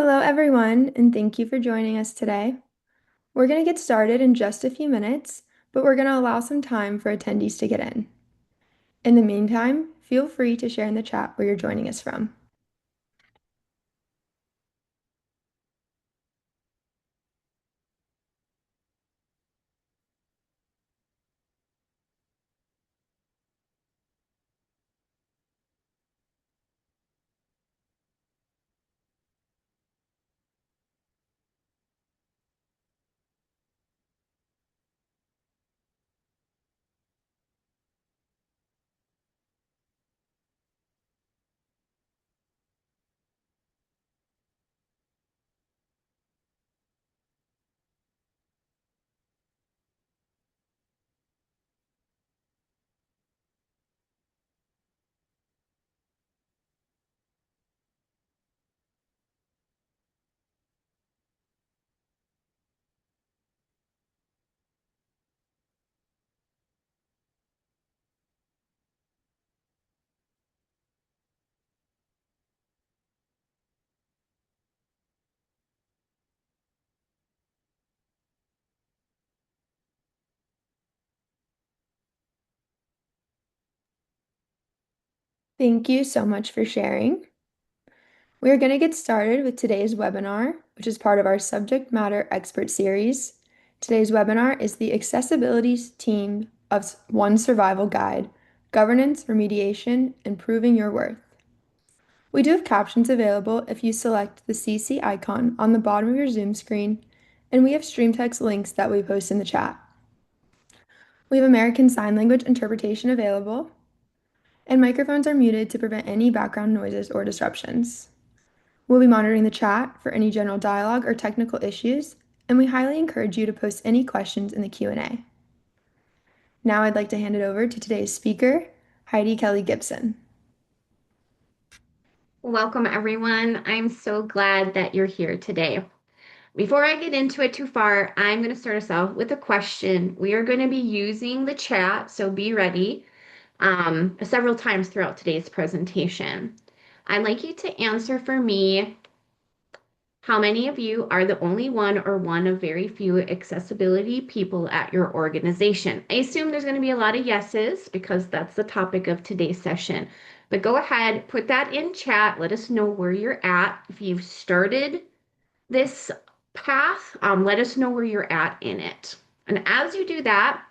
Hello, everyone, and thank you for joining us today. We're going to get started in just a few minutes, but we're going to allow some time for attendees to get in. In the meantime, feel free to share in the chat where you're joining us from. Thank you so much for sharing. We are going to get started with today's webinar, which is part of our subject matter expert series. Today's webinar is the Accessibility Team of One Survival Guide, Governance, Remediation, and Proving Your Worth. We do have captions available if you select the CC icon on the bottom of your Zoom screen, and we have stream text links that we post in the chat. We have American Sign Language interpretation available, and microphones are muted to prevent any background noises or disruptions. We'll be monitoring the chat for any general dialogue or technical issues, and we highly encourage you to post any questions in the Q&A. Now I'd like to hand it over to today's speaker, Heidi Kelly-Gibson. Welcome, everyone. I'm so glad that you're here today. Before I get into it too far, I'm going to start us out with a question. We are going to be using the chat, so be ready, several times throughout today's presentation. I'd like you to answer for me how many of you are the only one or one of very few accessibility people at your organization? I assume there's going to be a lot of yeses because that's the topic of today's session. But go ahead, put that in chat. Let us know where you're at. If you've started this path, let us know where you're at in it. And as you do that,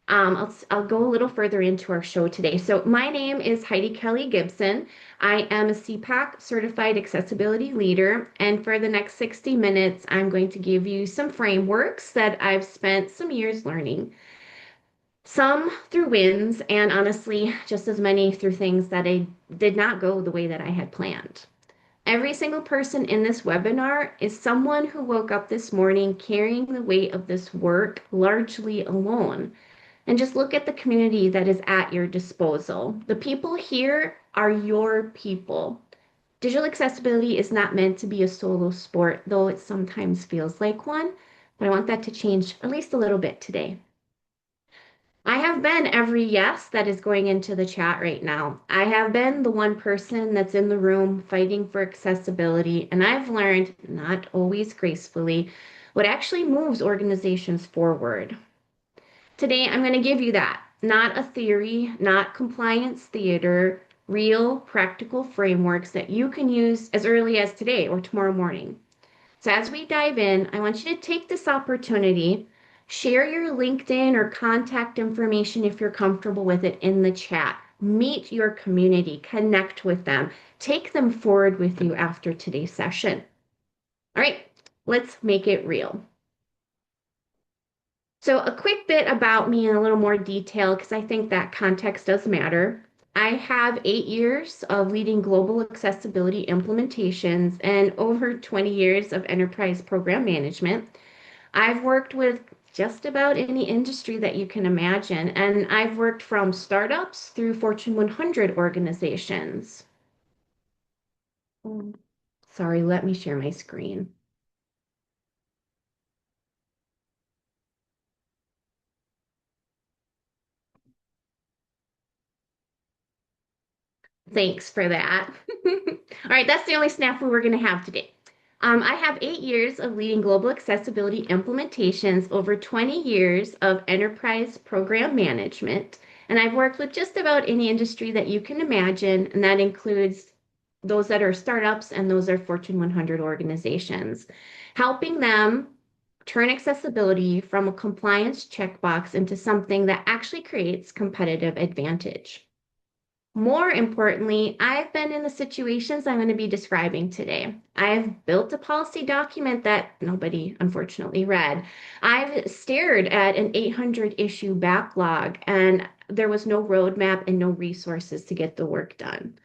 I'll go a little further into our show today. So my name is Heidi Kelly-Gibson. I am a CPAC certified accessibility leader. And for the next 60 minutes, I'm going to give you some frameworks that I've spent some years learning. Some through wins, and honestly, just as many through things that I did not go the way that I had planned. Every single person in this webinar is someone who woke up this morning carrying the weight of this work largely alone. And just look at the community that is at your disposal. The people here are your people. Digital accessibility is not meant to be a solo sport, though it sometimes feels like one. But I want that to change at least a little bit today. I have been every yes that is going into the chat right now. I have been the one person that's in the room fighting for accessibility, and I've learned, not always gracefully, what actually moves organizations forward. Today, I'm going to give you that. Not a theory, not compliance theater, real practical frameworks that you can use as early as today or tomorrow morning. So as we dive in, I want you to take this opportunity, share your LinkedIn or contact information if you're comfortable with it in the chat. Meet your community, connect with them, take them forward with you after today's session. All right, let's make it real. So a quick bit about me in a little more detail, because I think that context does matter. I have 8 years of leading global accessibility implementations and over 20 years of enterprise program management. I've worked with just about any industry that you can imagine, and I've worked from startups through Fortune 100 organizations. Sorry, let me share my screen. Thanks for that. All right, that's the only snafu we're going to have today. I have 8 years of leading global accessibility implementations, over 20 years of enterprise program management, and I've worked with just about any industry that you can imagine, and that includes those that are startups and those are Fortune 100 organizations, helping them turn accessibility from a compliance checkbox into something that actually creates competitive advantage. More importantly, I've been in the situations I'm going to be describing today. I've built a policy document that nobody unfortunately read. I've stared at an 800 issue backlog and there was no roadmap and no resources to get the work done.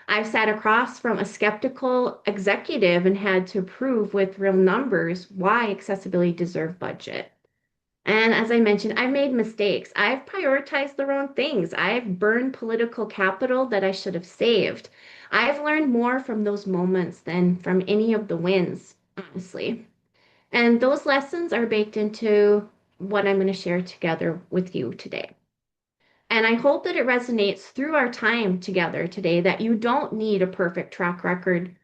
I've sat across from a skeptical executive and had to prove with real numbers why accessibility deserved budget. And as I mentioned, I've made mistakes. I've prioritized the wrong things. I've burned political capital that I should have saved. I've learned more from those moments than from any of the wins, honestly. And those lessons are baked into what I'm going to share together with you today. And I hope that it resonates through our time together today that you don't need a perfect track record.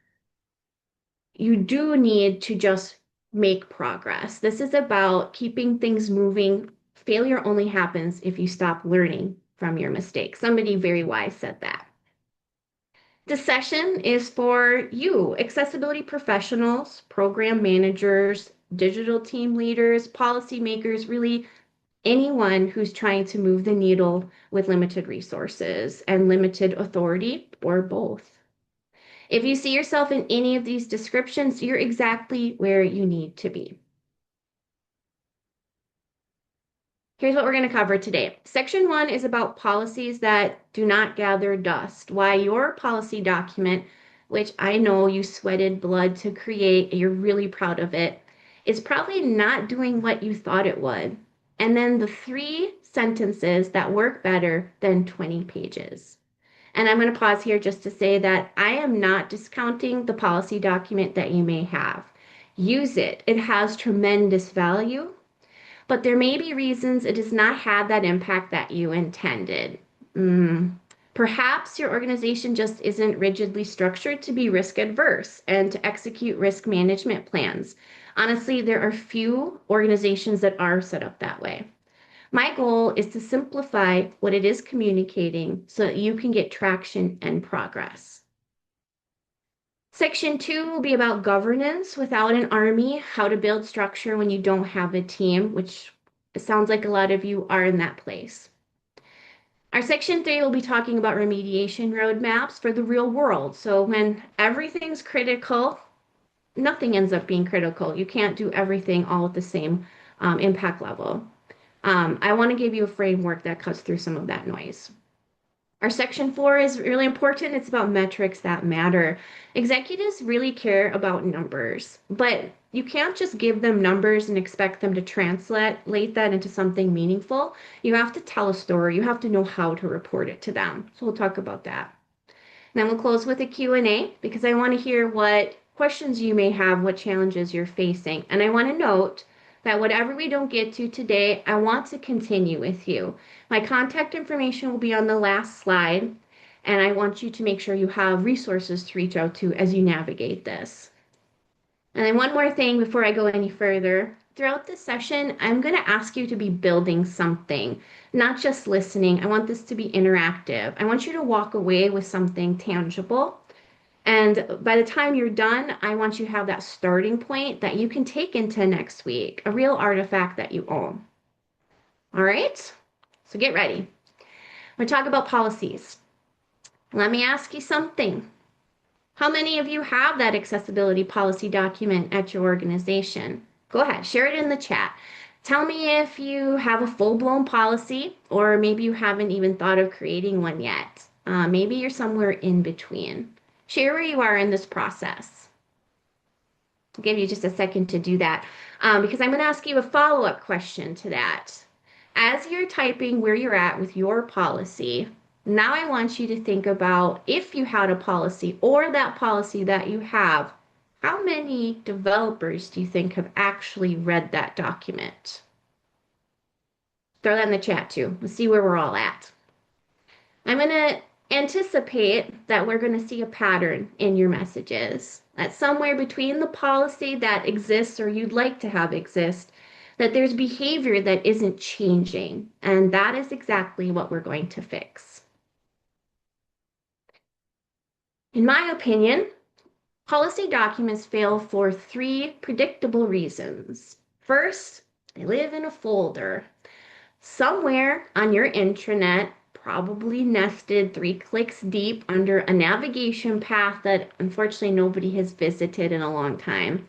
You do need to just make progress. This is about keeping things moving. Failure only happens if you stop learning from your mistakes. Somebody very wise said that. This session is for you, accessibility professionals, program managers, digital team leaders, policymakers, really anyone who's trying to move the needle with limited resources and limited authority, or both. If you see yourself in any of these descriptions, you're exactly where you need to be. Here's what we're going to cover today. Section 1 is about policies that do not gather dust. Why your policy document, which I know you sweated blood to create, you're really proud of it, is probably not doing what you thought it would. And then the 3 sentences that work better than 20 pages. And I'm going to pause here just to say that I am not discounting the policy document that you may have. Use it. It has tremendous value, but there may be reasons it does not have that impact that you intended. Mm. Perhaps your organization just isn't rigidly structured to be risk adverse and to execute risk management plans. Honestly, there are few organizations that are set up that way. My goal is to simplify what it is communicating so that you can get traction and progress. Section 2 will be about governance without an army, how to build structure when you don't have a team, which it sounds like a lot of you are in that place. Our section 3 will be talking about remediation roadmaps for the real world. So when everything's critical, nothing ends up being critical. You can't do everything all at the same impact level. I want to give you a framework that cuts through some of that noise. Our section 4 is really important. It's about metrics that matter. Executives really care about numbers, but you can't just give them numbers and expect them to translate that into something meaningful. You have to tell a story. You have to know how to report it to them. So we'll talk about that. And then we'll close with a Q&A because I want to hear what questions you may have, what challenges you're facing. And I want to note that whatever we don't get to today, I want to continue with you. My contact information will be on the last slide, and I want you to make sure you have resources to reach out to as you navigate this. And then one more thing before I go any further. Throughout this session, I'm going to ask you to be building something, not just listening. I want this to be interactive. I want you to walk away with something tangible. And by the time you're done, I want you to have that starting point that you can take into next week, a real artifact that you own. All right? So get ready. We're talking about policies. Let me ask you something. How many of you have that accessibility policy document at your organization? Go ahead, share it in the chat. Tell me if you have a full-blown policy, or maybe you haven't even thought of creating one yet. Maybe you're somewhere in between. Share where you are in this process. I'll give you just a second to do that because I'm going to ask you a follow-up question to that. As you're typing where you're at with your policy, now I want you to think about if you had a policy or that policy that you have, how many developers do you think have actually read that document? Throw that in the chat too. Let's see where we're all at. I'm going to Anticipate that we're going to see a pattern in your messages. That somewhere between the policy that exists or you'd like to have exist, that there's behavior that isn't changing. And that is exactly what we're going to fix. In my opinion, policy documents fail for three predictable reasons. First, they live in a folder somewhere on your intranet, probably nested 3 clicks deep under a navigation path that unfortunately nobody has visited in a long time,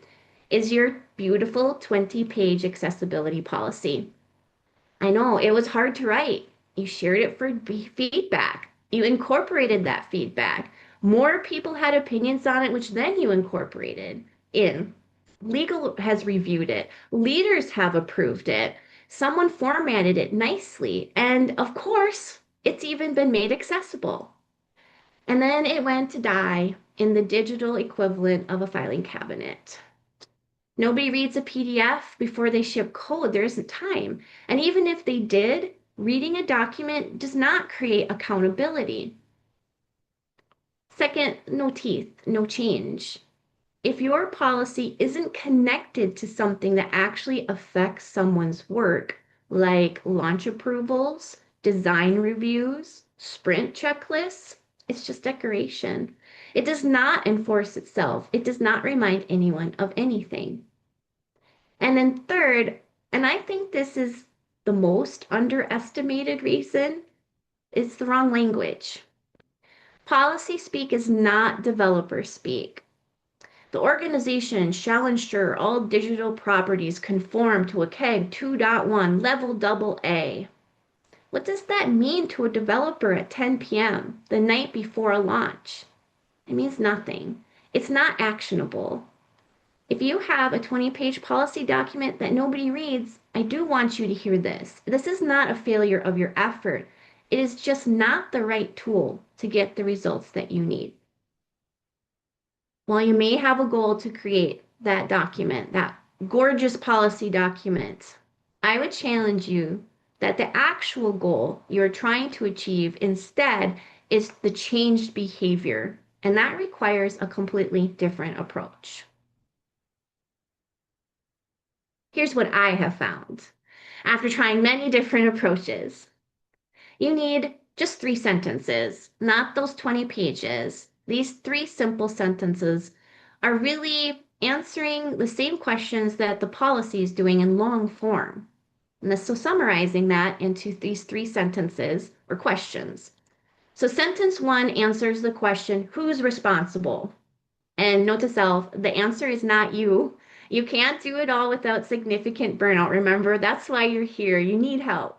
is your beautiful 20-page accessibility policy. I know it was hard to write. You shared it for feedback. You incorporated that feedback. More people had opinions on it, which then you incorporated in. Legal has reviewed it. Leaders have approved it. Someone formatted it nicely. And of course, it's even been made accessible. And then it went to die in the digital equivalent of a filing cabinet. Nobody reads a PDF before they ship code. There isn't time. And even if they did, reading a document does not create accountability. Second, no teeth, no change. If your policy isn't connected to something that actually affects someone's work, like launch approvals, design reviews, sprint checklists, it's just decoration. It does not enforce itself. It does not remind anyone of anything. And then third, and I think this is the most underestimated reason, is the wrong language. Policy speak is not developer speak. The organization shall ensure all digital properties conform to a KEG 2.1 level double A. What does that mean to a developer at 10 p.m. the night before a launch? It means nothing. It's not actionable. If you have a 20-page policy document that nobody reads, I do want you to hear this. This is not a failure of your effort. It is just not the right tool to get the results that you need. While you may have a goal to create that document, that gorgeous policy document, I would challenge you that the actual goal you're trying to achieve instead is the changed behavior, and that requires a completely different approach. Here's what I have found after trying many different approaches. You need just 3 sentences, not those 20 pages. These 3 simple sentences are really answering the same questions that the policy is doing in long form. And so summarizing that into these 3 sentences or questions. So sentence one answers the question, who's responsible? And note to self, the answer is not you. You can't do it all without significant burnout. Remember, that's why you're here. You need help.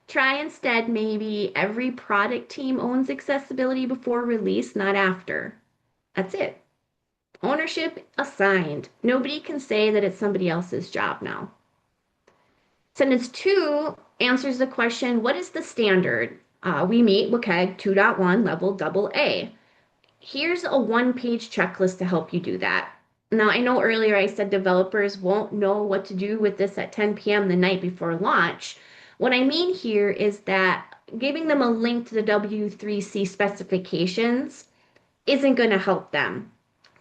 Try instead, maybe every product team owns accessibility before release, not after. That's it. Ownership assigned. Nobody can say that it's somebody else's job now. Sentence two answers the question, what is the standard? We meet WCAG 2.1 level double A. Here's a one-page checklist to help you do that. Now, I know earlier I said developers won't know what to do with this at 10 p.m. the night before launch. What I mean here is that giving them a link to the W3C specifications isn't going to help them.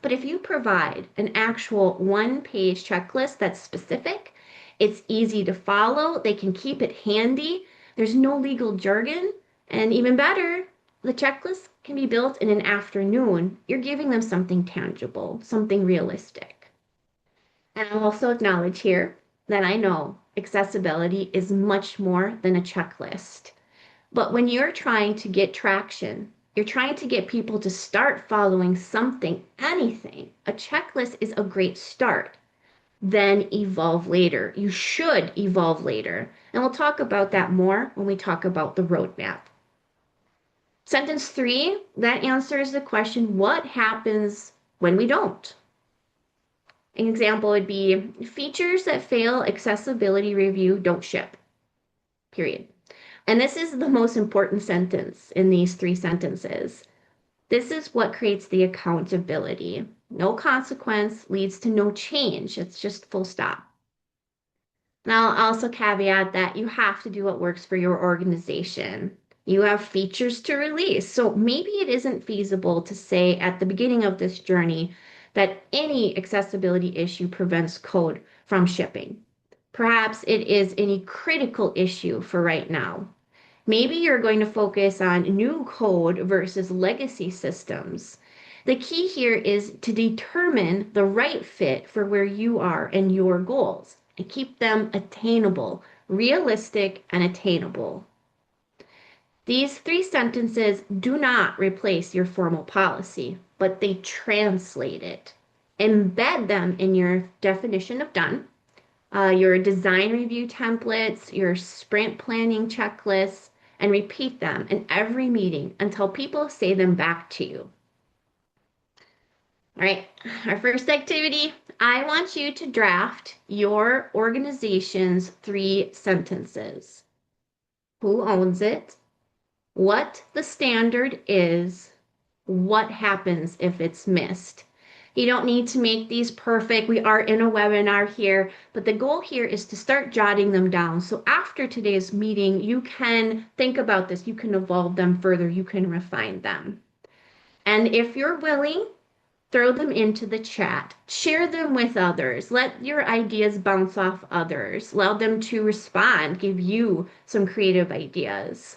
But if you provide an actual one-page checklist that's specific, it's easy to follow, they can keep it handy, there's no legal jargon, and even better, the checklist can be built in an afternoon. You're giving them something tangible, something realistic. And I'll also acknowledge here that I know accessibility is much more than a checklist. But when you're trying to get traction, you're trying to get people to start following something, anything, a checklist is a great start. Then evolve later. You should evolve later. And we'll talk about that more when we talk about the roadmap. Sentence three, that answers the question, what happens when we don't? An example would be features that fail accessibility review don't ship, period. And this is the most important sentence in these 3 sentences. This is what creates the accountability. No consequence leads to no change. It's just full stop. Now, I'll also caveat that you have to do what works for your organization. You have features to release. So maybe it isn't feasible to say at the beginning of this journey that any accessibility issue prevents code from shipping. Perhaps it is any critical issue for right now. Maybe you're going to focus on new code versus legacy systems. The key here is to determine the right fit for where you are and your goals and keep them attainable, realistic, and attainable. These three sentences do not replace your formal policy, but they translate it. Embed them in your definition of done, your design review templates, your sprint planning checklists, and repeat them in every meeting until people say them back to you. All right, our first activity, I want you to draft your organization's three sentences. Who owns it? What the standard is, what happens if it's missed. You don't need to make these perfect. We are in a webinar here, but the goal here is to start jotting them down. So after today's meeting, you can think about this. You can evolve them further. You can refine them. And if you're willing, throw them into the chat. Share them with others. Let your ideas bounce off others. Allow them to respond, give you some creative ideas.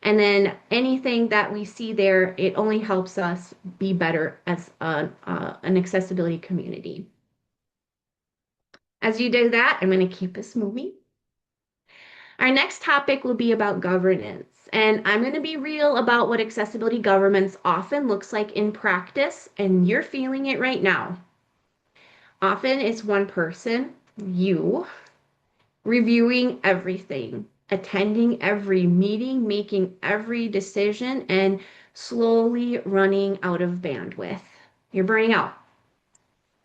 And then anything that we see there, it only helps us be better as an accessibility community. As you do that, I'm going to keep us moving. Our next topic will be about governance. And I'm going to be real about what accessibility governance often looks like in practice, and you're feeling it right now. Often it's one person, you, reviewing everything, attending every meeting, making every decision, and slowly running out of bandwidth. You're burning out.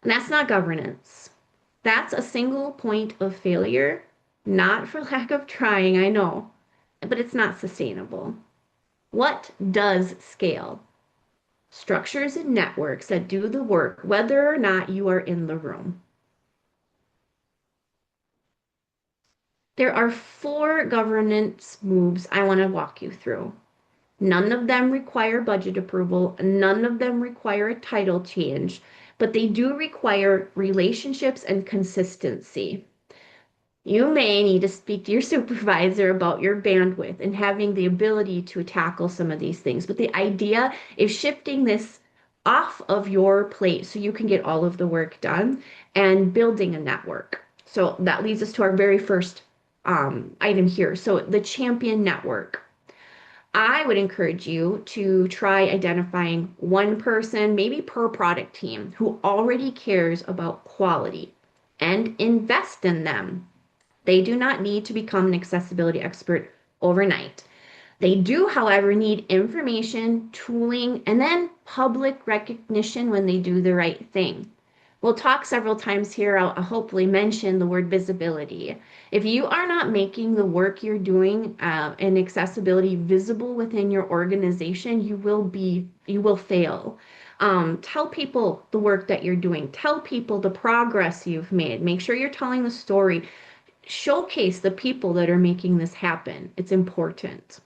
And that's not governance. That's a single point of failure, not for lack of trying, I know, but it's not sustainable. What does scale? Structures and networks that do the work, whether or not you are in the room. There are four governance moves I want to walk you through. None of them require budget approval, none of them require a title change, but they do require relationships and consistency. You may need to speak to your supervisor about your bandwidth and having the ability to tackle some of these things. But the idea is shifting this off of your plate so you can get all of the work done and building a network. So that leads us to our very first item here. So the champion network. I would encourage you to try identifying one person, maybe per product team, who already cares about quality and invest in them. They do not need to become an accessibility expert overnight. They do, however, need information, tooling, and then public recognition when they do the right thing. We'll talk several times here. I'll hopefully mention the word visibility. If you are not making the work you're doing in accessibility visible within your organization, you will fail. Tell people the work that you're doing. Tell people the progress you've made. Make sure you're telling the story. Showcase the people that are making this happen. It's important.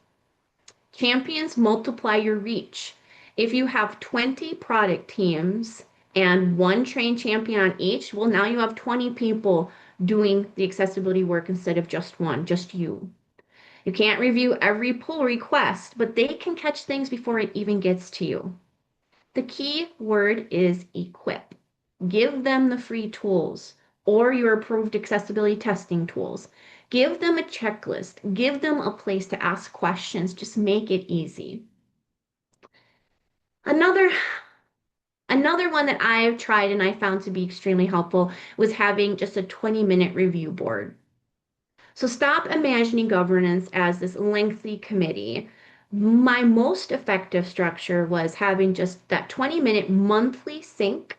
Champions multiply your reach. If you have 20 product teams and one trained champion on each, well, now you have 20 people doing the accessibility work instead of just one, just you. You can't review every pull request, but they can catch things before it even gets to you. The key word is equip. Give them the free tools or your approved accessibility testing tools. Give them a checklist. Give them a place to ask questions. Just make it easy. Another Another one that I've tried and I found to be extremely helpful was having just a 20-minute review board. So stop imagining governance as this lengthy committee. My most effective structure was having just that 20-minute monthly sync.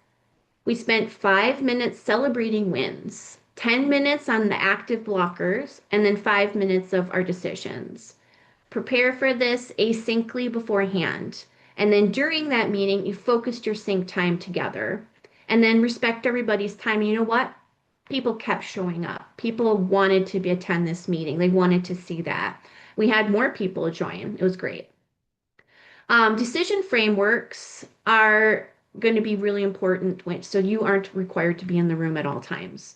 We spent 5 minutes celebrating wins, 10 minutes on the active blockers, and then 5 minutes of our decisions. Prepare for this asyncly beforehand. And then during that meeting, you focused your sync time together. And then respect everybody's time. And you know what? People kept showing up. People wanted to attend this meeting. They wanted to see that. We had more people join. It was great. Decision frameworks are going to be really important so you aren't required to be in the room at all times.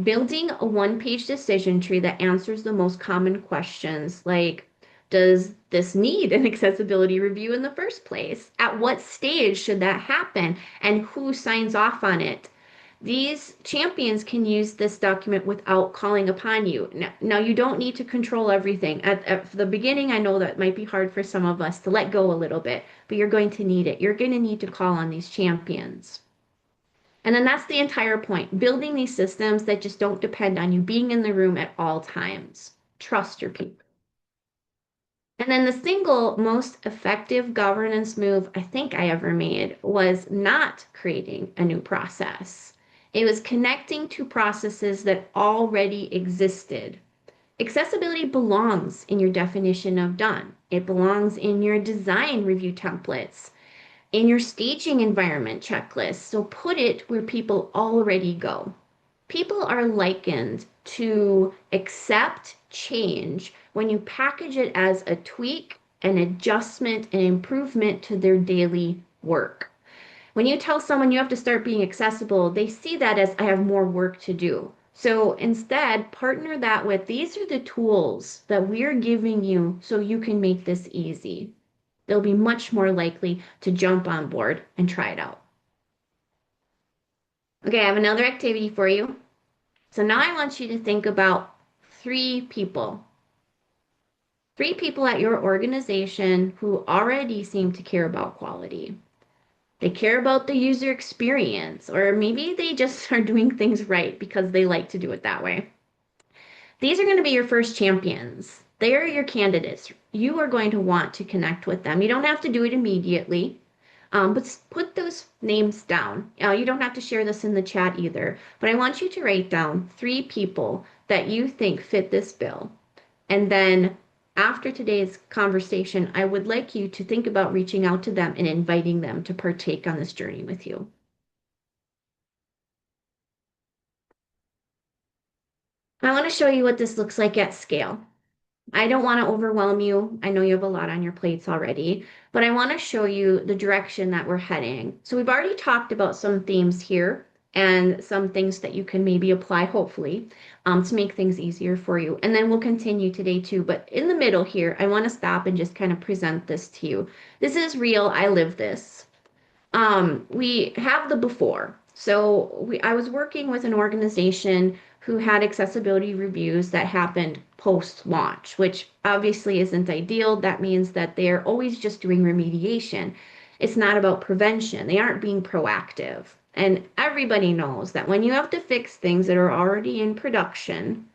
Building a one-page decision tree that answers the most common questions like, does this need an accessibility review in the first place? At what stage should that happen? And who signs off on it? These champions can use this document without calling upon you. Now, you don't need to control everything. At the beginning, I know that might be hard for some of us to let go a little bit, but you're going to need it. You're going to need to call on these champions. And then that's the entire point, building these systems that just don't depend on you being in the room at all times. Trust your people. And then the single most effective governance move I think I ever made was not creating a new process. It was connecting to processes that already existed. Accessibility belongs in your definition of done. It belongs in your design review templates, in your staging environment checklist. So put it where people already go. People are likened to accept change when you package it as a tweak, an adjustment, an improvement to their daily work. When you tell someone you have to start being accessible, they see that as I have more work to do. So instead, partner that with these are the tools that we're giving you so you can make this easy. They'll be much more likely to jump on board and try it out. Okay, I have another activity for you. So now I want you to think about three people at your organization who already seem to care about quality. They care about the user experience, or maybe they just are doing things right because they like to do it that way. These are going to be your first champions. They are your candidates. You are going to want to connect with them. You don't have to do it immediately, but put those names down. You don't have to share this in the chat either, but I want you to write down three people that you think fit this bill. And then after today's conversation, I would like you to think about reaching out to them and inviting them to partake on this journey with you. I want to show you what this looks like at scale. I don't want to overwhelm you. I know you have a lot on your plates already, but I want to show you the direction that we're heading. So we've already talked about some themes here and some things that you can maybe apply, hopefully, to make things easier for you. And then we'll continue today too. But in the middle here, I want to stop and just kind of present this to you. This is real. I live this. We have the before. I was working with an organization who had accessibility reviews that happened post-launch, which obviously isn't ideal. That means that they're always just doing remediation. It's not about prevention. They aren't being proactive. And everybody knows that when you have to fix things that are already in production,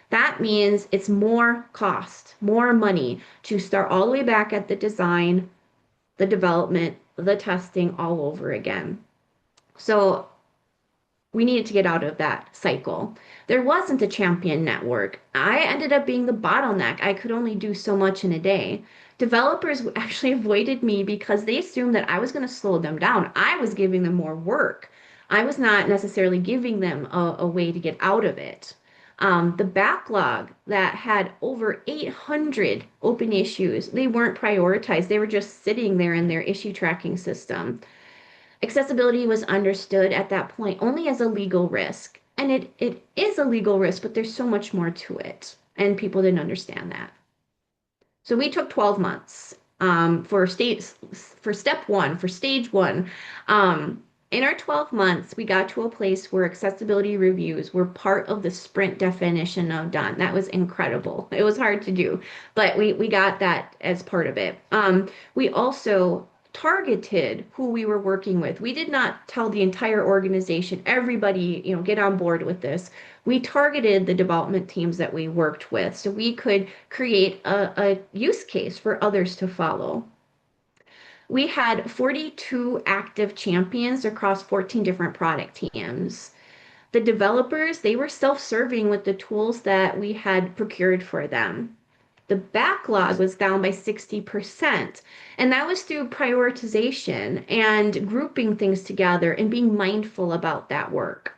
that means it's more cost, more money to start all the way back at the design, the development, the testing all over again. So we needed to get out of that cycle. There wasn't a champion network. I ended up being the bottleneck. I could only do so much in a day. Developers actually avoided me because they assumed that I was going to slow them down. I was giving them more work. I was not necessarily giving them a way to get out of it. The backlog that had over 800 open issues, they weren't prioritized. They were just sitting there in their issue tracking system. Accessibility was understood at that point only as a legal risk. And it is a legal risk, but there's so much more to it. And people didn't understand that. So we took 12 months for step one, for stage one. In our 12 months, we got to a place where accessibility reviews were part of the sprint definition of done. That was incredible. It was hard to do, but we got that as part of it. We also targeted who we were working with. We did not tell the entire organization, everybody, get on board with this. We targeted the development teams that we worked with so we could create a use case for others to follow. We had 42 active champions across 14 different product teams. The developers, they were self-serving with the tools that we had procured for them. The backlog was down by 60%, and that was through prioritization and grouping things together and being mindful about that work.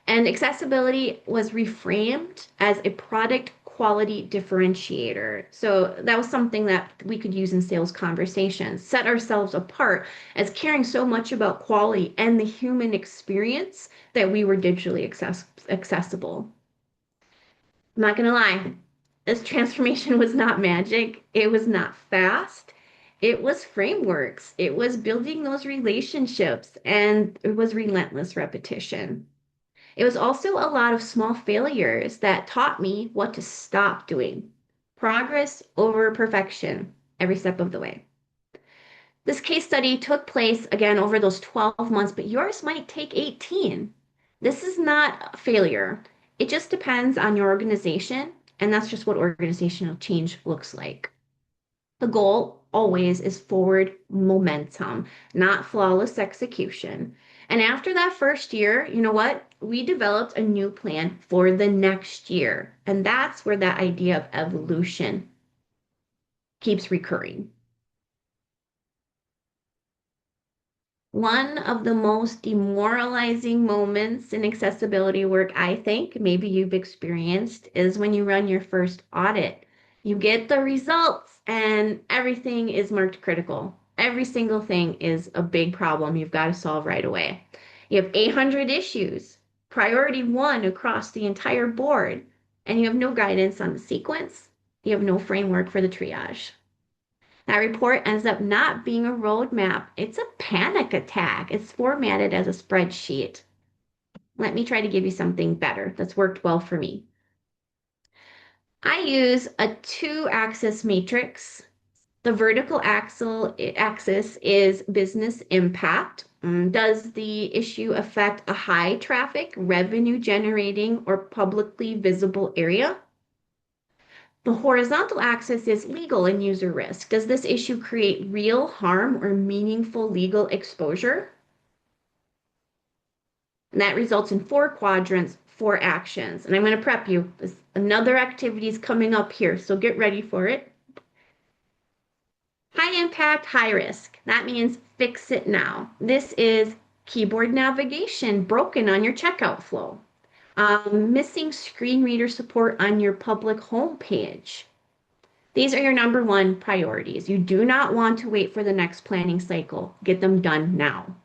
And accessibility was reframed as a product quality differentiator. So that was something that we could use in sales conversations, set ourselves apart as caring so much about quality and the human experience that we were digitally accessible. I'm not gonna lie, this transformation was not magic. It was not fast. It was frameworks. It was building those relationships, and it was relentless repetition. It was also a lot of small failures that taught me what to stop doing. Progress over perfection every step of the way. This case study took place again over those 12 months, but yours might take 18. This is not a failure. It just depends on your organization, and that's just what organizational change looks like. The goal always is forward momentum, not flawless execution. And after that first year, you know what? We developed a new plan for the next year. And that's where that idea of evolution keeps recurring. One of the most demoralizing moments in accessibility work, I think, maybe you've experienced, is when you run your first audit. You get the results and everything is marked critical. Every single thing is a big problem you've got to solve right away. You have 800 issues, priority one across the entire board, and you have no guidance on the sequence. You have no framework for the triage. That report ends up not being a roadmap. It's a panic attack. It's formatted as a spreadsheet. Let me try to give you something better that's worked well for me. I use a two-axis matrix. The vertical axis is business impact. Does the issue affect a high traffic, revenue generating, or publicly visible area? The horizontal axis is legal and user risk. Does this issue create real harm or meaningful legal exposure? And that results in four quadrants, four actions. And I'm going to prep you. Another activity is coming up here, so get ready for it. High impact, high risk. That means fix it now. This is keyboard navigation broken on your checkout flow. Missing screen reader support on your public homepage. These are your number one priorities. You do not want to wait for the next planning cycle. Get them done now.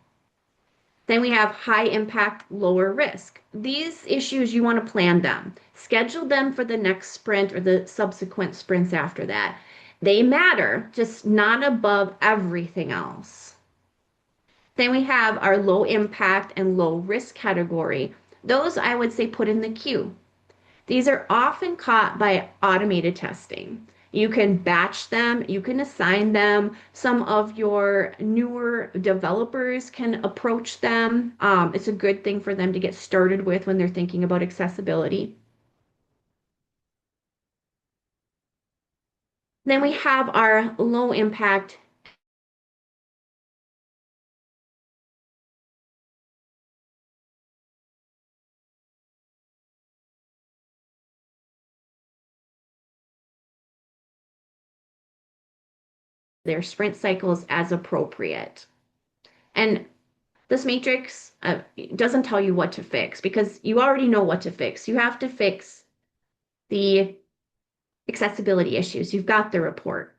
Then we have high impact, lower risk. These issues, you want to plan them. Schedule them for the next sprint or the subsequent sprints after that. They matter, just not above everything else. Then we have our low impact and low risk category. Those I would say put in the queue. These are often caught by automated testing. You can batch them, you can assign them. Some of your newer developers can approach them. It's a good thing for them to get started with when they're thinking about accessibility. Then we have our low impact their sprint cycles as appropriate. And this matrix doesn't tell you what to fix because you already know what to fix. You have to fix the accessibility issues. You've got the report.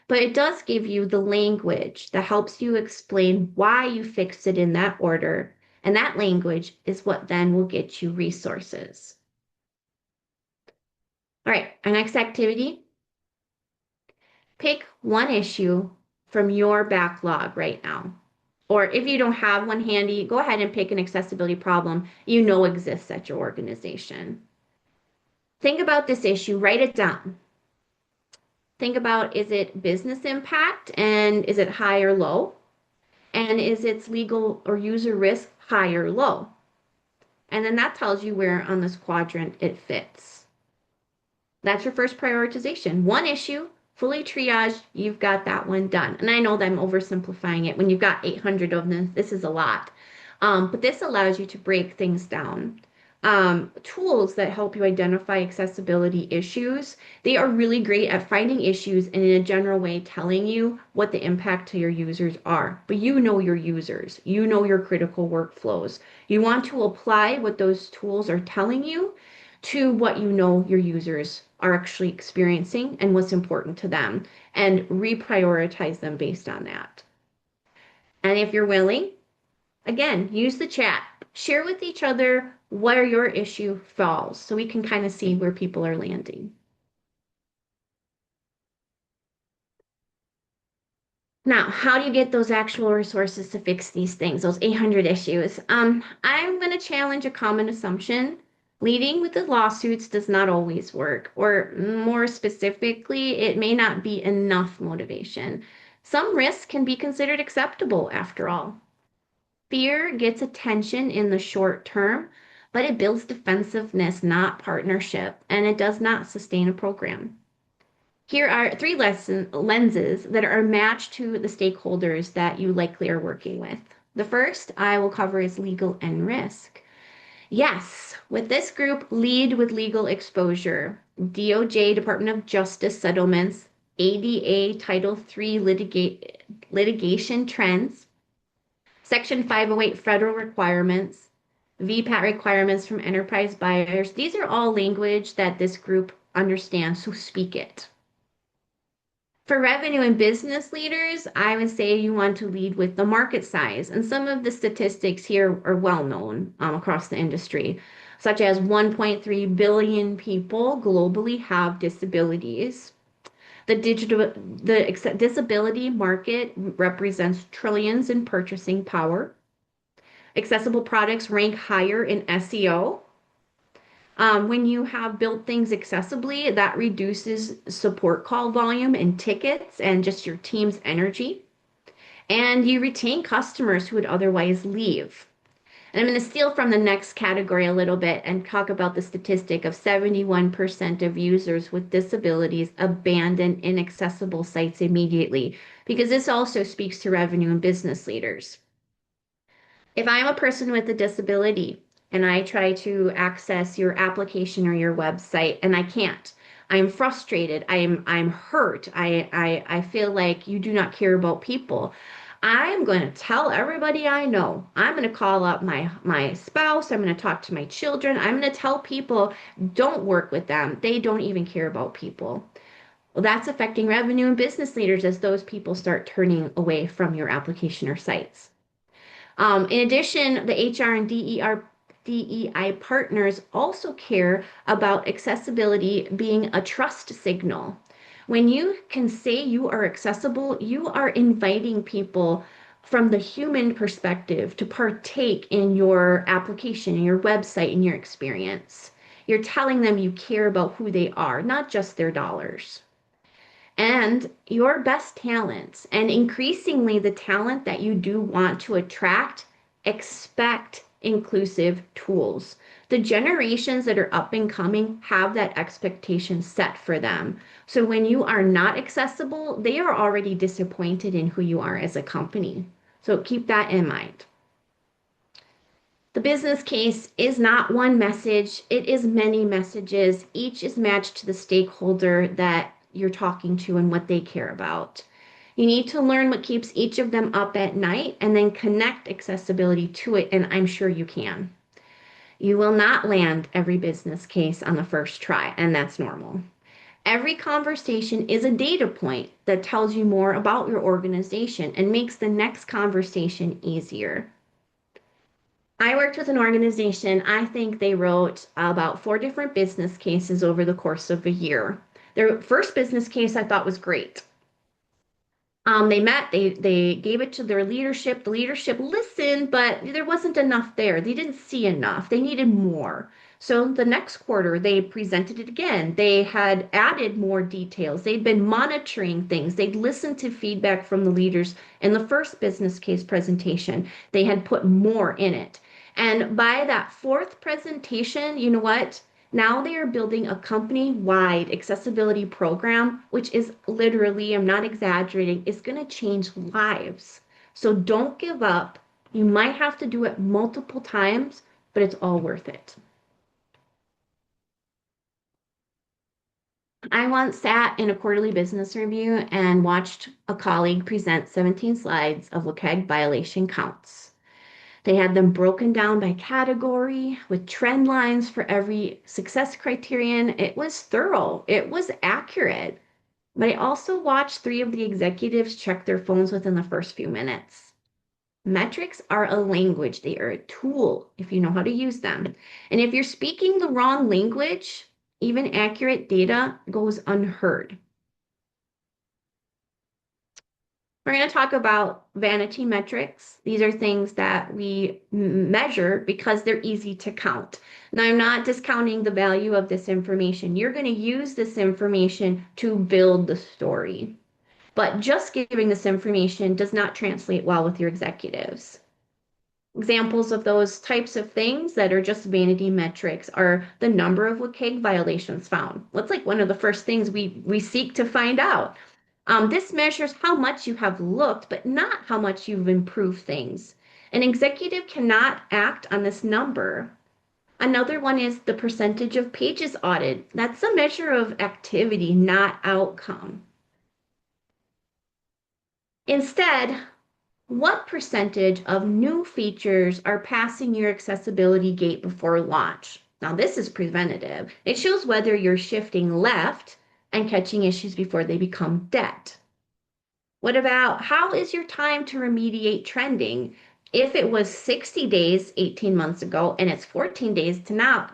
But it does give you the language that helps you explain why you fixed it in that order. And that language is what then will get you resources. All right, our next activity, pick one issue from your backlog right now. Or if you don't have one handy, go ahead and pick an accessibility problem you know exists at your organization. Think about this issue, write it down. Think about, is it business impact and is it high or low? And is its legal or user risk high or low? And then that tells you where on this quadrant it fits. That's your first prioritization. One issue, fully triaged, you've got that one done. And I know that I'm oversimplifying it. When you've got 800 of them, this is a lot. But this allows you to break things down. Tools that help you identify accessibility issues, they are really great at finding issues and in a general way telling you what the impact to your users are. But you know your users, you know your critical workflows. You want to apply what those tools are telling you to what you know your users are actually experiencing and what's important to them, and reprioritize them based on that. And if you're willing, again, use the chat. Share with each other where your issue falls so we can kind of see where people are landing. Now, how do you get those actual resources to fix these things, those 800 issues? I'm going to challenge a common assumption. Leading with the lawsuits does not always work, or more specifically, it may not be enough motivation. Some risks can be considered acceptable after all. Fear gets attention in the short term, but it builds defensiveness, not partnership, and it does not sustain a program. Here are three lenses that are matched to the stakeholders that you likely are working with. The first I will cover is legal and risk. Yes, with this group, lead with legal exposure. DOJ, Department of Justice settlements, ADA Title III litigation trends, Section 508 federal requirements, VPAT requirements from enterprise buyers. These are all language that this group understands, so speak it. For revenue and business leaders, I would say you want to lead with the market size. And some of the statistics here are well known across the industry, such as 1.3 billion people globally have disabilities. The disability market represents trillions in purchasing power. Accessible products rank higher in SEO. When you have built things accessibly, that reduces support call volume and tickets and just your team's energy. And you retain customers who would otherwise leave. And I'm going to steal from the next category a little bit and talk about the statistic of 71% of users with disabilities abandon inaccessible sites immediately, because this also speaks to revenue and business leaders. If I'm a person with a disability and I try to access your application or your website and I can't, I'm frustrated, I'm hurt, I feel like you do not care about people. I'm going to tell everybody I know. I'm going to call up my spouse, I'm going to talk to my children, I'm going to tell people don't work with them. They don't even care about people. Well, that's affecting revenue and business leaders as those people start turning away from your application or sites. In addition, the HR and DEI partners also care about accessibility being a trust signal. When you can say you are accessible, you are inviting people from the human perspective to partake in your application, in your website, in your experience. You're telling them you care about who they are, not just their dollars and your best talents, and increasingly the talent that you do want to attract, expect inclusive tools. The generations that are up and coming have that expectation set for them. So when you are not accessible, they are already disappointed in who you are as a company. So keep that in mind. The business case is not one message, it is many messages. Each is matched to the stakeholder that you're talking to and what they care about. You need to learn what keeps each of them up at night and then connect accessibility to it, and I'm sure you can. You will not land every business case on the first try, and that's normal. Every conversation is a data point that tells you more about your organization and makes the next conversation easier. I worked with an organization, I think they wrote about four different business cases over the course of a year. Their first business case I thought was great. They met, they gave it to their leadership. The leadership listened, but there wasn't enough there. They didn't see enough. They needed more. So the next quarter, they presented it again. They had added more details. They'd been monitoring things. They'd listened to feedback from the leaders in the first business case presentation. They had put more in it. And by that fourth presentation, you know what? Now they are building a company-wide accessibility program, which is literally, I'm not exaggerating, is going to change lives. So don't give up. You might have to do it multiple times, but it's all worth it. I once sat in a quarterly business review and watched a colleague present 17 slides of WCAG violation counts. They had them broken down by category with trend lines for every success criterion. It was thorough, it was accurate. But I also watched three of the executives check their phones within the first few minutes. Metrics are a language, they are a tool if you know how to use them. And if you're speaking the wrong language, even accurate data goes unheard. We're going to talk about vanity metrics. These are things that we measure because they're easy to count. Now, I'm not discounting the value of this information. You're going to use this information to build the story. But just giving this information does not translate well with your executives. Examples of those types of things that are just vanity metrics are the number of WCAG violations found. What's like one of the first things we seek to find out? This measures how much you have looked, but not how much you've improved things. An executive cannot act on this number. Another one is the percentage of pages audited. That's a measure of activity, not outcome. Instead, what percentage of new features are passing your accessibility gate before launch? Now, this is preventative. It shows whether you're shifting left and catching issues before they become dead. What about how is your time to remediate trending? If it was 60 days 18 months ago and it's 14 days to now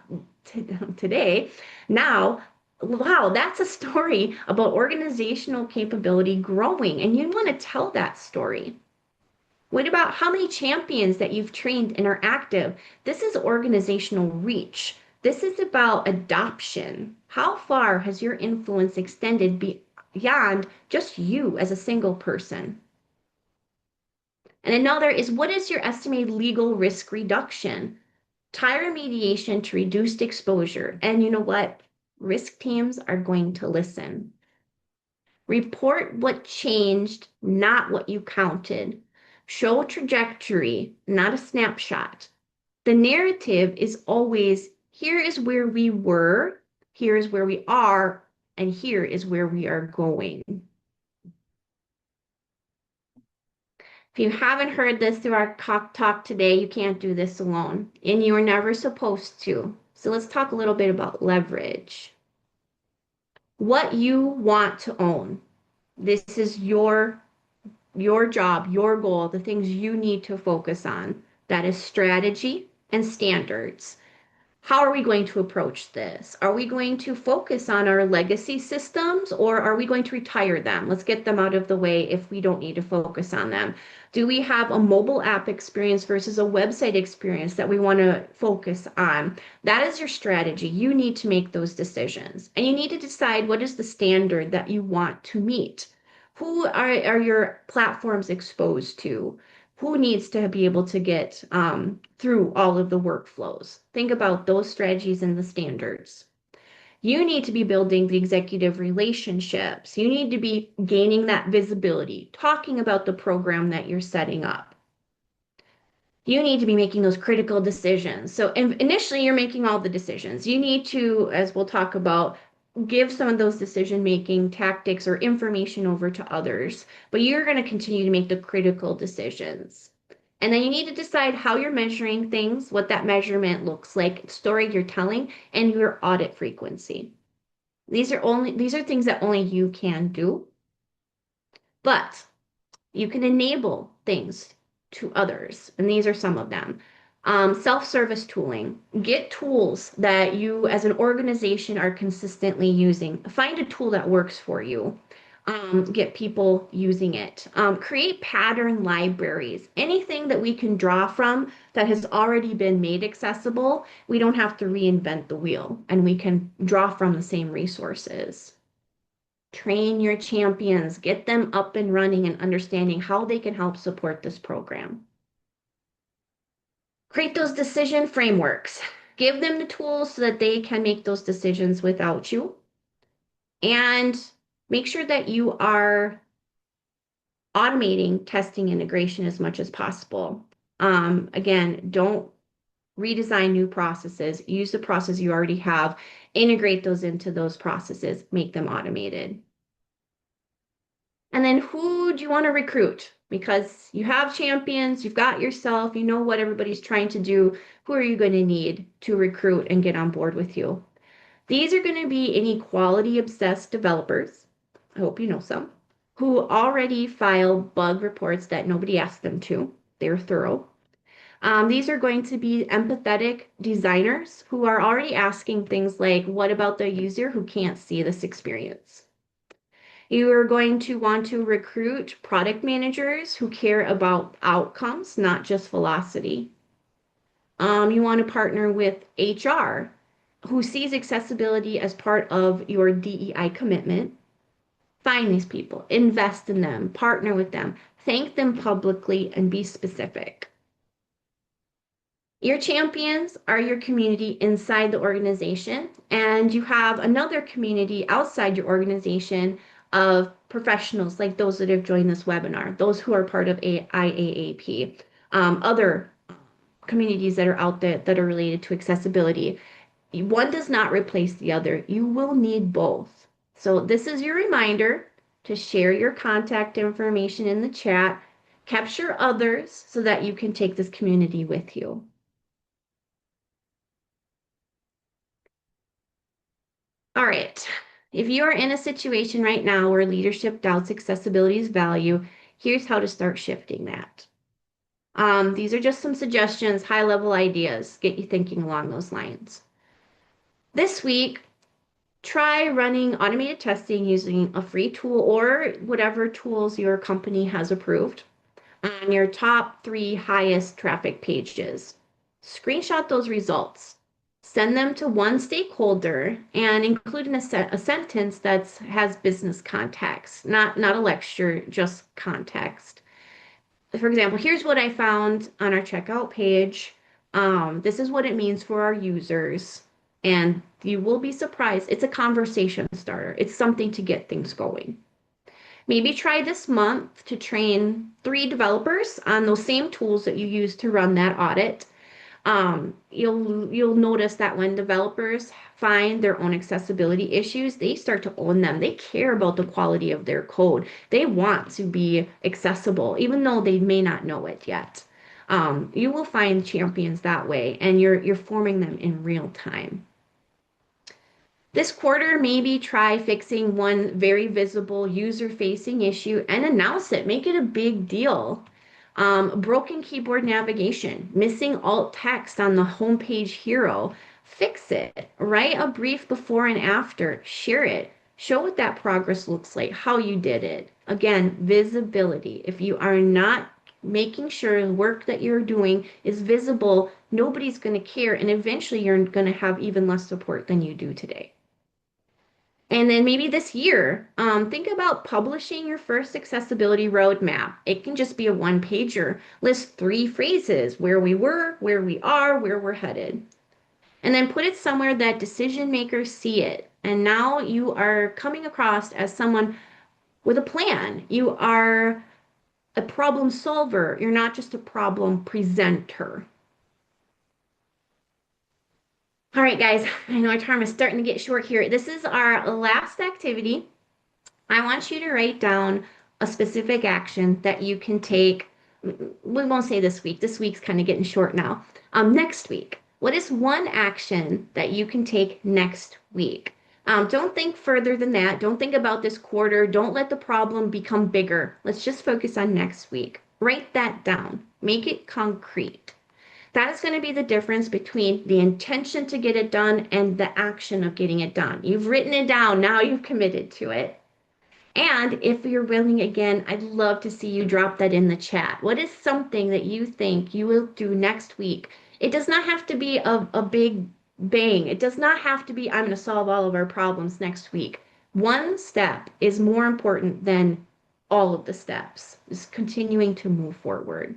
today, now wow, that's a story about organizational capability growing and you want to tell that story. What about how many champions that you've trained and are active? This is organizational reach. This is about adoption. How far has your influence extended beyond just you as a single person? And another is what is your estimated legal risk reduction? Tie remediation to reduced exposure. And you know what? Risk teams are going to listen. Report what changed, not what you counted. Show a trajectory, not a snapshot. The narrative is always here is where we were, here is where we are, and here is where we are going. If you haven't heard this through our talk today, you can't do this alone, and you are never supposed to. So let's talk a little bit about leverage. What you want to own. This is your job, your goal, the things you need to focus on. That is strategy and standards. How are we going to approach this? Are we going to focus on our legacy systems or are we going to retire them? Let's get them out of the way if we don't need to focus on them. Do we have a mobile app experience versus a website experience that we want to focus on? That is your strategy. You need to make those decisions and you need to decide what is the standard that you want to meet. Who are your platforms exposed to? Who needs to be able to get through all of the workflows? Think about those strategies and the standards. You need to be building the executive relationships. You need to be gaining that visibility, talking about the program that you're setting up. You need to be making those critical decisions. So initially, you're making all the decisions. You need to, as we'll talk about, give some of those decision-making tactics or information over to others, but you're going to continue to make the critical decisions. And then you need to decide how you're measuring things, what that measurement looks like, story you're telling, and your audit frequency. These are things that only you can do, but you can enable things to others, and these are some of them. Self-service tooling. Get tools that you as an organization are consistently using. Find a tool that works for you. Get people using it. Create pattern libraries. Anything that we can draw from that has already been made accessible, we don't have to reinvent the wheel, and we can draw from the same resources. Train your champions, get them up and running and understanding how they can help support this program. Create those decision frameworks. Give them the tools so that they can make those decisions without you. And make sure that you are automating testing integration as much as possible. Again, don't redesign new processes. Use the process you already have. Integrate those into those processes. Make them automated. And then who do you want to recruit? because you have champions, you've got yourself, you know what everybody's trying to do. Who are you going to need to recruit and get on board with you? These are going to be any quality obsessed developers. I hope you know some who already file bug reports that nobody asked them to. They're thorough. These are going to be empathetic designers who are already asking things like, what about the user who can't see this experience? You are going to want to recruit product managers who care about outcomes, not just velocity. You want to partner with HR, who sees accessibility as part of your DEI commitment. Find these people, invest in them, partner with them, thank them publicly, and be specific. Your champions are your community inside the organization, and you have another community outside your organization of professionals like those that have joined this webinar, those who are part of IAAP, other communities that are out there that are related to accessibility. One does not replace the other. You will need both. So this is your reminder to share your contact information in the chat, capture others so that you can take this community with you. All right. If you are in a situation right now where leadership doubts accessibility's value, here's how to start shifting that. These are just some suggestions, high-level ideas, get you thinking along those lines. This week, try running automated testing using a free tool or whatever tools your company has approved on your top 3 highest traffic pages. Screenshot those results. Send them to one stakeholder and include in a sentence that has business context, not a lecture, just context. For example, here's what I found on our checkout page. This is what it means for our users. And you will be surprised. It's a conversation starter. It's something to get things going. Maybe try this month to train 3 developers on those same tools that you use to run that audit. You'll notice that when developers find their own accessibility issues, they start to own them. They care about the quality of their code. They want to be accessible, even though they may not know it yet. You will find champions that way, and you're forming them in real time. This quarter, maybe try fixing one very visible user-facing issue and announce it. Make it a big deal. Broken keyboard navigation, missing alt text on the homepage hero. Fix it. Write a brief before and after. Share it. Show what that progress looks like, how you did it. Again, visibility. If you are not making sure the work that you're doing is visible, nobody's going to care, and eventually you're going to have even less support than you do today. And then maybe this year, think about publishing your first accessibility roadmap. It can just be a one-pager. List 3 phrases, where we were, where we are, where we're headed. And then put it somewhere that decision makers see it. And now you are coming across as someone with a plan. You are a problem solver. You're not just a problem presenter. All right, guys, I know our time is starting to get short here. This is our last activity. I want you to write down a specific action that you can take. We won't say this week. This week's kind of getting short now. Next week. What is one action that you can take next week? Don't think further than that. Don't think about this quarter. Don't let the problem become bigger. Let's just focus on next week. Write that down. Make it concrete. That is going to be the difference between the intention to get it done and the action of getting it done. You've written it down. Now you've committed to it. And if you're willing again, I'd love to see you drop that in the chat. What is something that you think you will do next week? It does not have to be a big bang. It does not have to be, I'm going to solve all of our problems next week. One step is more important than all of the steps. Just continuing to move forward.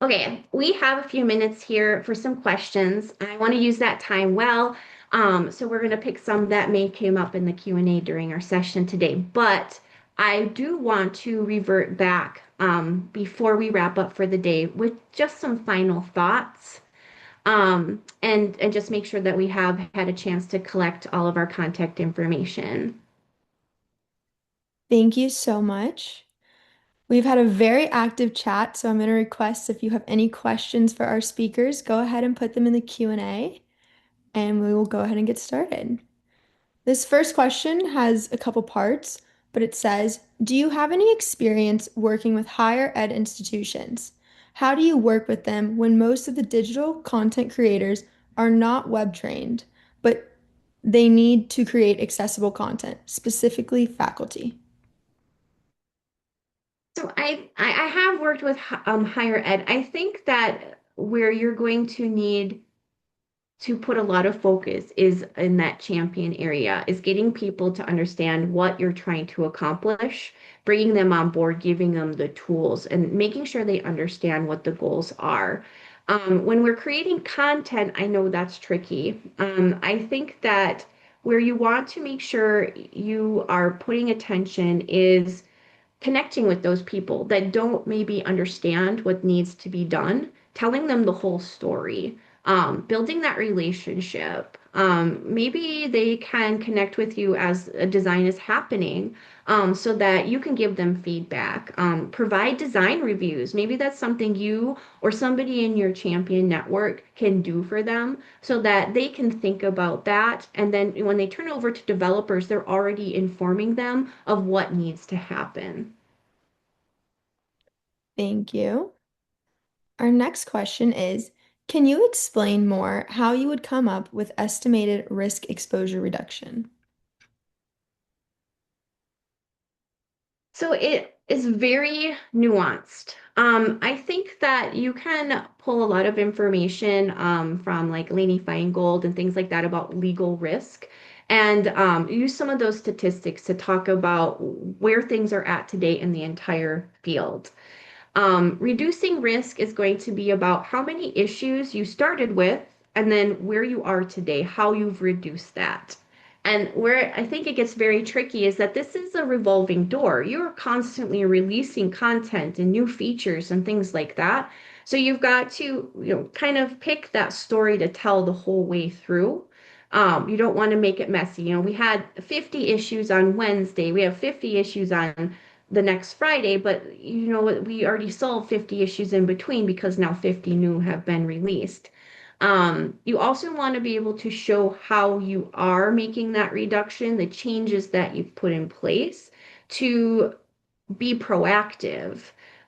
Okay, we have a few minutes here for some questions. I want to use that time well. So we're going to pick some that may came up in the Q&A during our session today. But I do want to revert back before we wrap up for the day with just some final thoughts, and just make sure that we have had a chance to collect all of our contact information. Thank you so much. We've had a very active chat, so I'm going to request if you have any questions for our speakers, go ahead and put them in the Q&A, and we will go ahead and get started. This first question has a couple parts, but it says, do you have any experience working with higher ed institutions? How do you work with them when most of the digital content creators are not web trained, but they need to create accessible content, specifically faculty? So I have worked with higher ed. I think that where you're going to need to put a lot of focus is in that champion area, is getting people to understand what you're trying to accomplish, bringing them on board, giving them the tools, and making sure they understand what the goals are. When we're creating content, I know that's tricky. I think that where you want to make sure you are putting attention is connecting with those people that don't maybe understand what needs to be done, telling them the whole story, building that relationship. Maybe they can connect with you as a design is happening, so that you can give them feedback. Provide design reviews. Maybe that's something you or somebody in your champion network can do for them so that they can think about that. And then when they turn over to developers, they're already informing them of what needs to happen. Thank you. Our next question is, can you explain more how you would come up with estimated risk exposure reduction? So it is very nuanced. I think that you can pull a lot of information from like Lainey Feingold and things like that about legal risk and use some of those statistics to talk about where things are at today in the entire field. Reducing risk is going to be about how many issues you started with and then where you are today, how you've reduced that. And where I think it gets very tricky is that this is a revolving door. You're constantly releasing content and new features and things like that. So you've got to, kind of pick that story to tell the whole way through. You don't want to make it messy. We had 50 issues on Wednesday. We have 50 issues on the next Friday, but we already solved 50 issues in between because now 50 new have been released. You also want to be able to show how you are making that reduction, the changes that you've put in place to be proactive,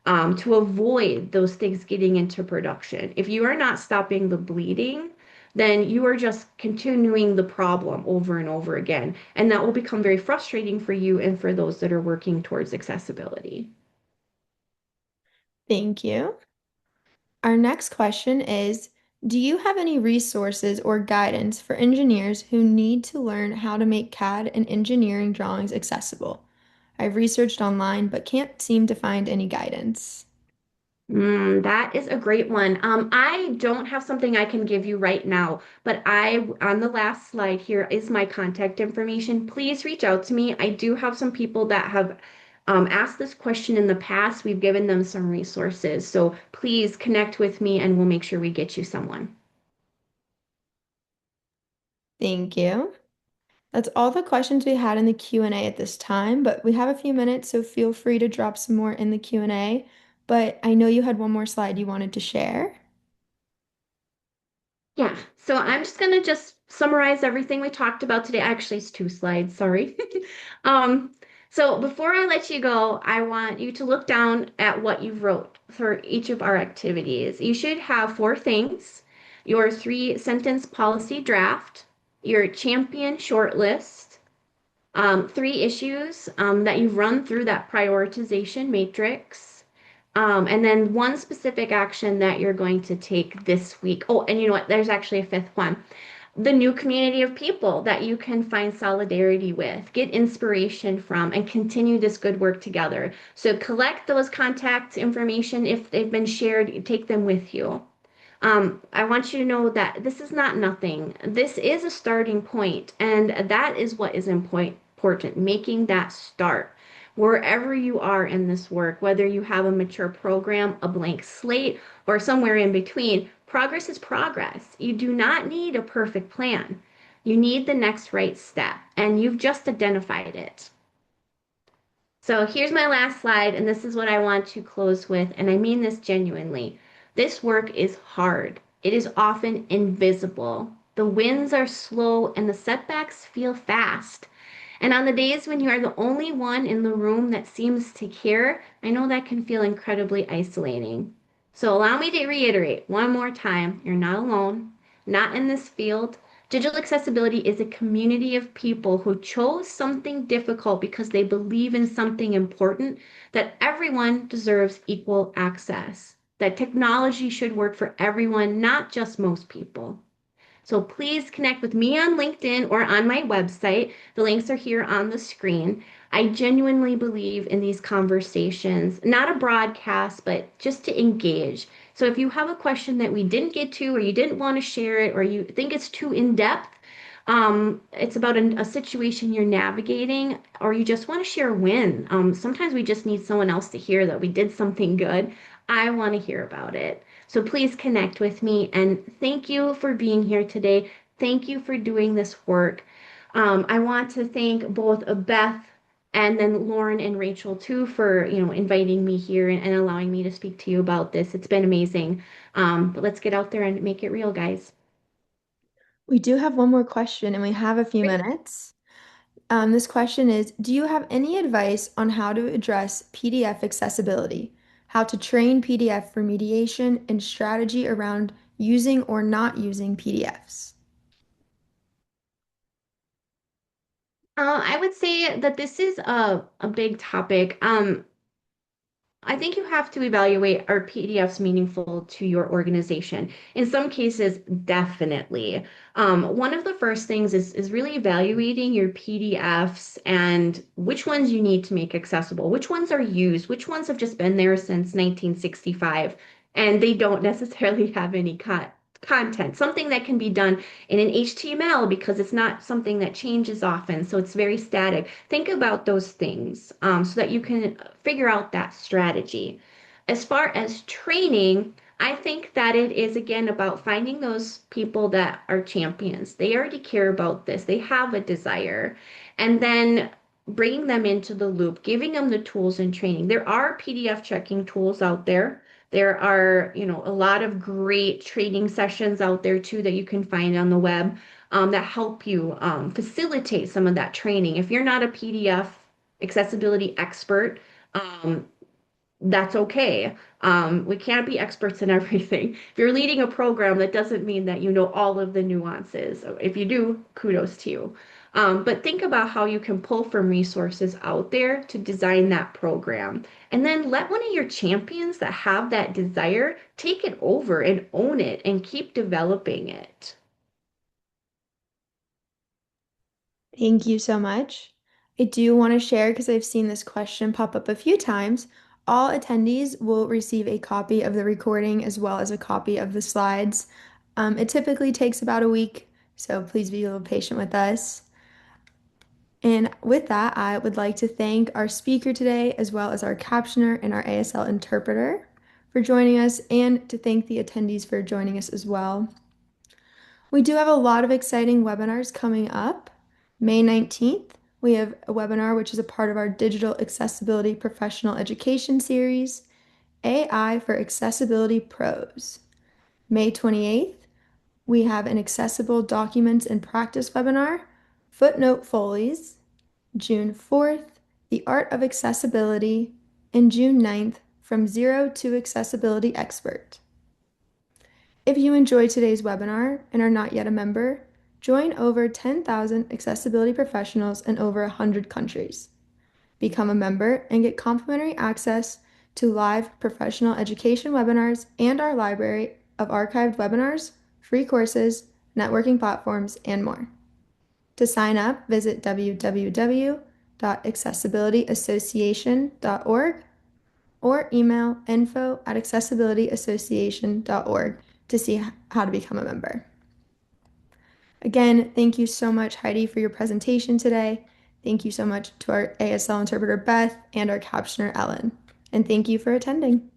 to avoid those things getting into production. If you are not stopping the bleeding, then you are just continuing the problem over and over again. And that will become very frustrating for you and for those that are working towards accessibility. Thank you. Our next question is, do you have any resources or guidance for engineers who need to learn how to make CAD and engineering drawings accessible? I've researched online but can't seem to find any guidance. That is a great one. I don't have something I can give you right now, but on the last slide here is my contact information. Please reach out to me. I do have some people that have asked this question in the past. We've given them some resources. So please connect with me and we'll make sure we get you someone. Thank you. That's all the questions we had in the Q&A at this time, but we have a few minutes, so feel free to drop some more in the Q&A. But I know you had one more slide you wanted to share. Yeah, so I'm just gonna just summarize everything we talked about today. Actually, it's two slides, sorry. Um, so before I let you go, I want you to look down at what you wrote for each of our activities. You should have four things: your three-sentence policy draft, your champion shortlist, three issues that you've run through that prioritization matrix, and then one specific action that you're going to take this week. Oh, and you know what? There's actually a fifth one. The new community of people that you can find solidarity with, get inspiration from, and continue this good work together. So collect those contact information if they've been shared, take them with you. I want you to know that this is not nothing. This is a starting point, and that is what is important, making that start. Wherever you are in this work, whether you have a mature program, a blank slate, or somewhere in between, progress is progress. You do not need a perfect plan. You need the next right step, and you've just identified it. So here's my last slide, and this is what I want to close with, and I mean this genuinely. This work is hard. It is often invisible. The wins are slow, and the setbacks feel fast. And on the days when you are the only one in the room that seems to care, I know that can feel incredibly isolating. So allow me to reiterate one more time, you're not alone, not in this field. Digital accessibility is a community of people who chose something difficult because they believe in something important, that everyone deserves equal access, that technology should work for everyone, not just most people. So please connect with me on LinkedIn or on my website. The links are here on the screen. I genuinely believe in these conversations, not a broadcast, but just to engage. So if you have a question that we didn't get to, or you didn't want to share it, or you think it's too in depth, it's about a situation you're navigating, or you just want to share a win. Sometimes we just need someone else to hear that we did something good. I want to hear about it. So please connect with me and thank you for being here today. Thank you for doing this work. I want to thank both Beth and then Lauren and Rachel too for, inviting me here and allowing me to speak to you about this. It's been amazing. But let's get out there and make it real, guys. We do have one more question and we have a few Great. minutes. This question is, do you have any advice on how to address PDF accessibility, how to train PDF remediation, and strategy around using or not using PDFs? I would say that this is a big topic. I think you have to evaluate, are PDFs meaningful to your organization? In some cases, definitely. One of the first things is really evaluating your PDFs and which ones you need to make accessible, which ones are used, which ones have just been there since 1965, and they don't necessarily have any content. Something that can be done in an HTML because it's not something that changes often, so it's very static. Think about those things so that you can figure out that strategy. As far as training, I think that it is again about finding those people that are champions. They already care about this, they have a desire, and then bringing them into the loop, giving them the tools and training. There are PDF checking tools out there. There are, a lot of great training sessions out there too that you can find on the web that help you facilitate some of that training. If you're not a PDF accessibility expert, um, that's okay. We can't be experts in everything. If you're leading a program, that doesn't mean that you know all of the nuances. If you do, kudos to you. But think about how you can pull from resources out there to design that program. And then let one of your champions that have that desire take it over and own it and keep developing it. Thank you so much. I do want to share because I've seen this question pop up a few times. All attendees will receive a copy of the recording as well as a copy of the slides. It typically takes about a week, so please be a little patient with us. And with that, I would like to thank our speaker today, as well as our captioner and our ASL interpreter for joining us, and to thank the attendees for joining us as well. We do have a lot of exciting webinars coming up. May 19th, we have a webinar which is a part of our Digital Accessibility Professional Education series, AI for Accessibility Pros. May 28th, we have an Accessible Documents and Practice webinar, Footnote Foley's. June 4th, The Art of Accessibility, and June 9th, From Zero to Accessibility Expert. If you enjoyed today's webinar and are not yet a member, join over 10,000 accessibility professionals in over 100 countries. Become a member and get complimentary access to live professional education webinars and our library of archived webinars, free courses, networking platforms, and more. To sign up, visit www.accessibilityassociation.org or email info@accessibilityassociation.org to see how to become a member. Again, thank you so much, Heidi, for your presentation today. Thank you so much to our ASL interpreter, Beth, and our captioner, Ellen. And thank you for attending.